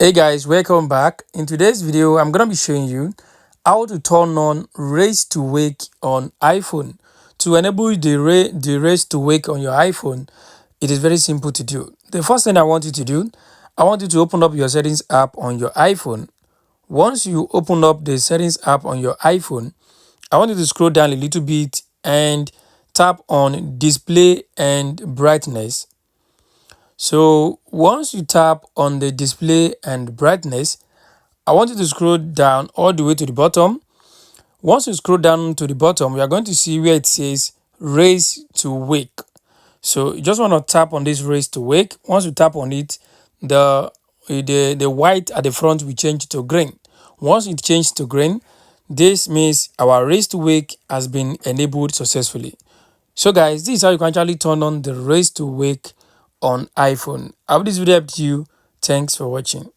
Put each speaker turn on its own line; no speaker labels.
Hey guys, welcome back. In today's video, I'm gonna be showing you how to turn on raise to wake on iPhone. To enable the raise to wake on your iPhone, it is very simple to do. The first thing I want you to do, I want you to open up your settings app on your iPhone. Once you open up the settings app on your iPhone, I want you to scroll down a little bit and tap on display and brightness. So once you tap on the display and brightness, I want you to scroll down all the way to the bottom. Once you scroll down to the bottom, we are going to see where it says raise to wake. So you just want to tap on this raise to wake. Once you tap on it, the white at the front will change to green. Once it changes to green, this means our raise to wake has been enabled successfully. So guys, this is how you can actually turn on the raise to wake on iPhone. I hope this video helped you. Thanks for watching.